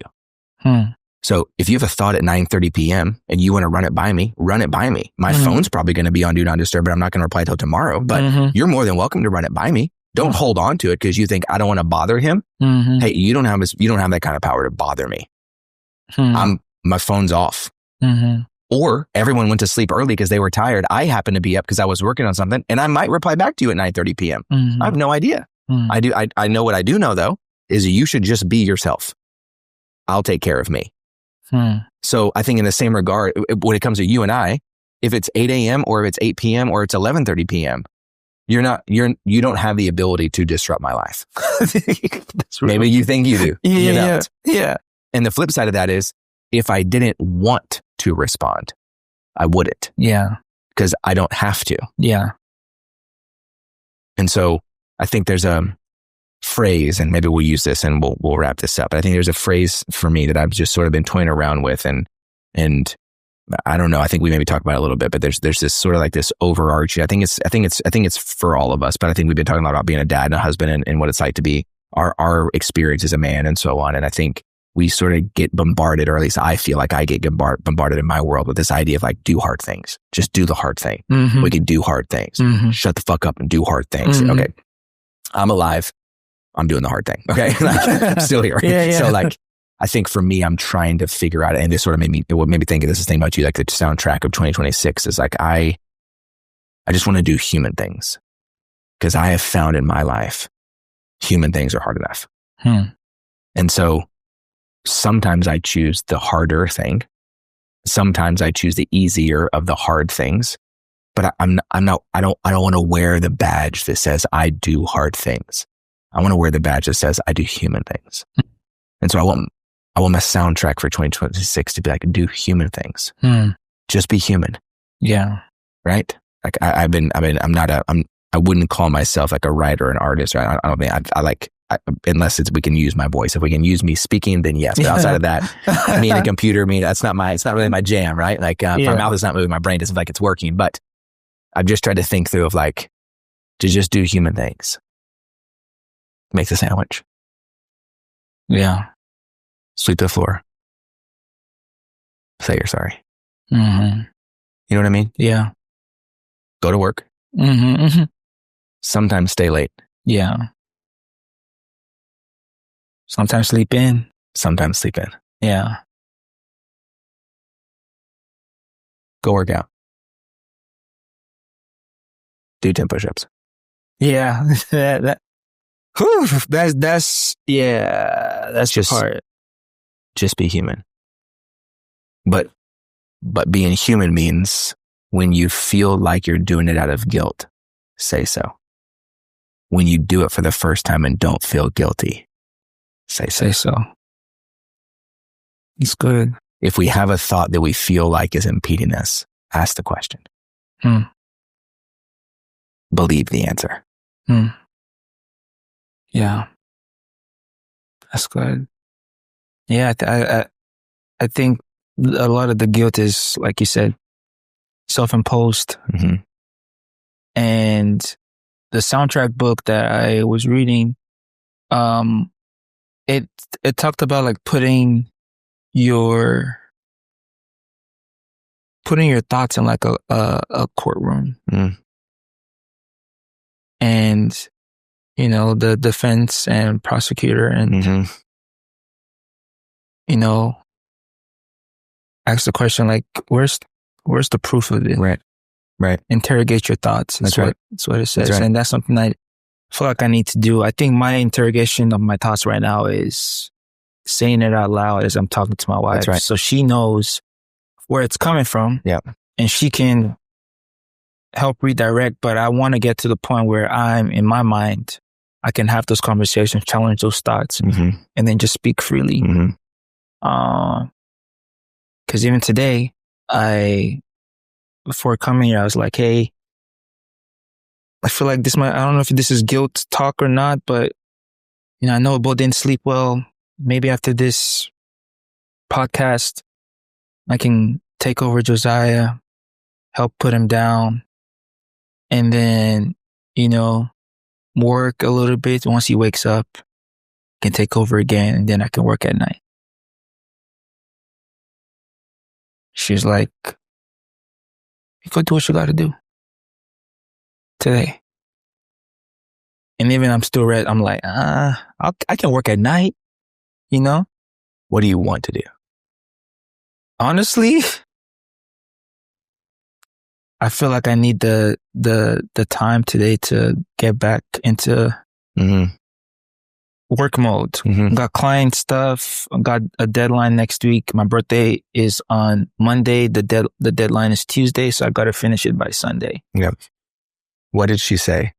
So if you have a thought at 9:30 p.m. and you want to run it by me, run it by me. My phone's probably going to be on Do Not Disturb, but I'm not going to reply till tomorrow. But you're more than welcome to run it by me. Don't hold on to it because you think I don't want to bother him. Hey, you don't have that kind of power to bother me. My phone's off. Or everyone went to sleep early because they were tired. I happen to be up because I was working on something, and I might reply back to you at 9:30 p.m. I have no idea. I know what I do know though is you should just be yourself. I'll take care of me. So I think in the same regard, when it comes to you and I, if it's 8 a.m. or if it's 8 p.m. or it's 11:30 p.m., you don't have the ability to disrupt my life. Maybe you think you do. Yeah. And the flip side of that is, if I didn't want to respond, I wouldn't. Yeah. Because I don't have to. Yeah. And so I think there's a phrase, and maybe we'll use this and we'll wrap this up. I think there's a phrase for me that I've just sort of been toying around with, and I don't know. I think we maybe talk about it a little bit, but there's this sort of like this overarching. I think it's for all of us, but I think we've been talking a lot about being a dad and a husband and what it's like to be our experience as a man and so on. And I think we sort of get bombarded, or at least I feel like I get bombarded in my world with this idea of like, do hard things. Just do the hard thing. We can do hard things. Shut the fuck up and do hard things. Okay. I'm alive. I'm doing the hard thing. Okay. I'm still here. Yeah. So like, I think for me, I'm trying to figure out, and this sort of made me think of this thing about you, like the soundtrack of 2026 is like, I just want to do human things, because I have found in my life, human things are hard enough. And so sometimes I choose the harder thing. Sometimes I choose the easier of the hard things, but I don't want to wear the badge that says I do hard things. I want to wear the badge that says I do human things. And so I want my soundtrack for 2026 to be like, do human things. Just be human. Yeah. Right? Like I'm I wouldn't call myself like a writer or an artist. Or I don't think unless we can use my voice. If we can use me speaking, then yes. But outside of that, me and a computer, it's not really my jam, right? Like if my mouth is not moving, my brain doesn't feel like it's working. But I've just tried to think through of like, to just do human things. Make the sandwich. Yeah. Sweep the floor. Say you're sorry. Mm-hmm. You know what I mean? Yeah. Go to work. Mm-hmm. Mm-hmm. Sometimes stay late. Yeah. Sometimes sleep in. Sometimes sleep in. Yeah. Go work out. Do 10 push-ups. Yeah. that's just the part. Just be human. But being human means when you feel like you're doing it out of guilt, say so. When you do it for the first time and don't feel guilty, say so. It's good. If we have a thought that we feel like is impeding us, ask the question. Believe the answer. Yeah. That's good. Yeah, I think a lot of the guilt is, like you said, self-imposed. Mm-hmm. And the soundtrack book that I was reading, it talked about like putting your thoughts in like a courtroom. And, you know, the defense and prosecutor and, you know, ask the question like, where's the proof of it? Right. Interrogate your thoughts. That's what it says. Right. And that's something I feel like I need to do. I think my interrogation of my thoughts right now is saying it out loud as I'm talking to my wife. That's right. So she knows where it's coming from. Yeah. And she can help redirect. But I want to get to the point where I'm in my mind, I can have those conversations, challenge those thoughts, and then just speak freely. Because even today, before coming here, I was like, hey, I feel like I don't know if this is guilt talk or not, but, you know, I know both didn't sleep well. Maybe after this podcast, I can take over Josiah, help put him down, and then, you know, work a little bit. Once he wakes up, can take over again, and then I can work at night. She's like, you go do what you got to do today. And even I'm still red. I'm like, I can work at night, you know? What do you want to do? Honestly, I feel like I need the time today to get back into work mode. Got client stuff. Got a deadline next week. My birthday is on Monday. The deadline is Tuesday, so I got to finish it by Sunday. Yeah. What did she say?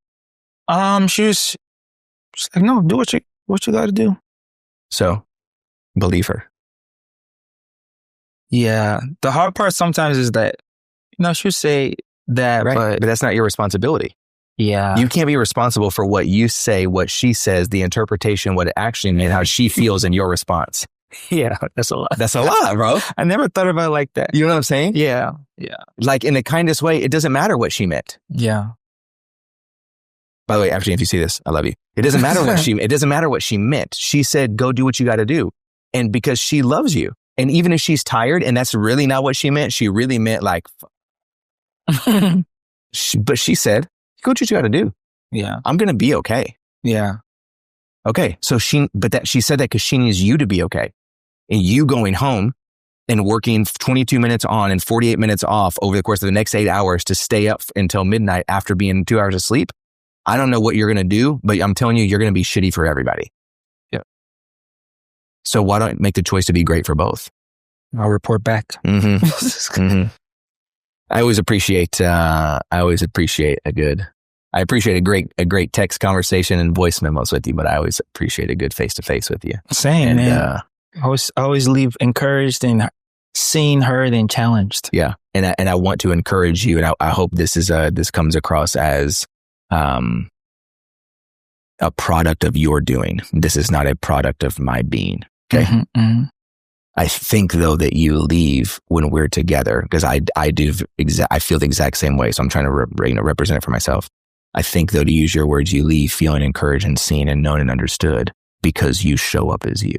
She's like, no, do what you got to do. So, believe her. Yeah. The hard part sometimes is that, you know, she'll say that, right. but that's not your responsibility. Yeah. You can't be responsible for what you say, what she says, the interpretation, what it actually meant, how she feels in your response. Yeah, that's a lot. That's a lot, bro. I never thought about it like that. You know what I'm saying? Yeah. Yeah. Like in the kindest way, it doesn't matter what she meant. Yeah. By the way, actually, if you see this, I love you. It doesn't matter what she meant. She said, go do what you got to do. And because she loves you. And even if she's tired and that's really not what she meant, she really meant like, but she said, go do what you got to do. Yeah. I'm going to be okay. Yeah. Okay. So she said that because she needs you to be okay. And you going home and working 22 minutes on and 48 minutes off over the course of the next 8 hours to stay up until midnight after being 2 hours of sleep. I don't know what you're going to do, but I'm telling you, you're going to be shitty for everybody. Yeah. So why don't you make the choice to be great for both? I'll report back. I always appreciate a great text conversation and voice memos with you, but I always appreciate a good face-to-face with you. Same, man. I always leave encouraged and seen, heard, and challenged. Yeah. And I want to encourage you, and I hope this comes across as a product of your doing. This is not a product of my being. Okay. Mm-hmm, mm-hmm. I think though that you leave when we're together, because I feel the exact same way. So I'm trying to represent it for myself. I think though, to use your words, you leave feeling encouraged and seen and known and understood because you show up as you,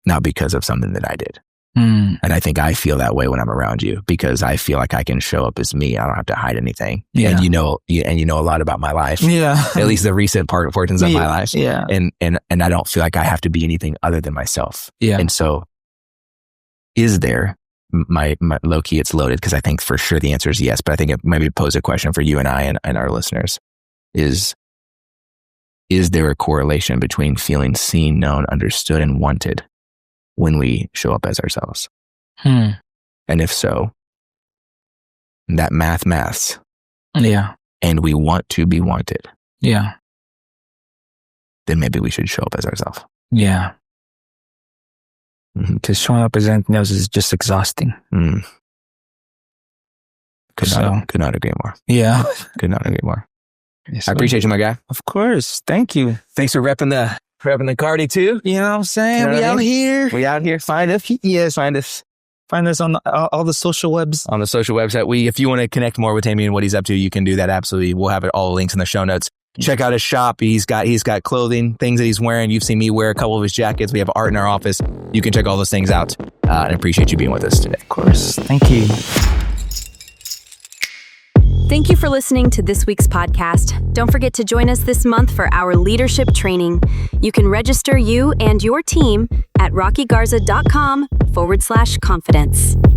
not because of something that I did. And I think I feel that way when I'm around you because I feel like I can show up as me. I don't have to hide anything. Yeah. And you know a lot about my life. Yeah. At least the recent portions of my life. Yeah. And I don't feel like I have to be anything other than myself. Yeah. And so is there, my low key, it's loaded because I think for sure the answer is yes, but I think it maybe pose a question for you and I and our listeners is there a correlation between feeling seen, known, understood, and wanted when we show up as ourselves? And if so, that maths. Yeah. And we want to be wanted. Yeah. Then maybe we should show up as ourselves. Yeah. Because showing up as anything else is just exhausting. Could not agree more. Yeah. Could not agree more. Yes, I appreciate you, my guy. Of course. Thank you. Thanks for repping the Cardi too. You know what I'm saying? You know we out here. We out here. Find us. Yes, find us. Find us on all the social webs. On the social website. If you want to connect more with Temi and what he's up to, you can do that. Absolutely. We'll have all the links in the show notes. Check out his shop. He's got clothing, things that he's wearing. You've seen me wear a couple of his jackets. We have art in our office. You can check all those things out. And appreciate you being with us today. Of course. Thank you. Thank you for listening to this week's podcast. Don't forget to join us this month for our leadership training. You can register you and your team at rockygarza.com/confidence.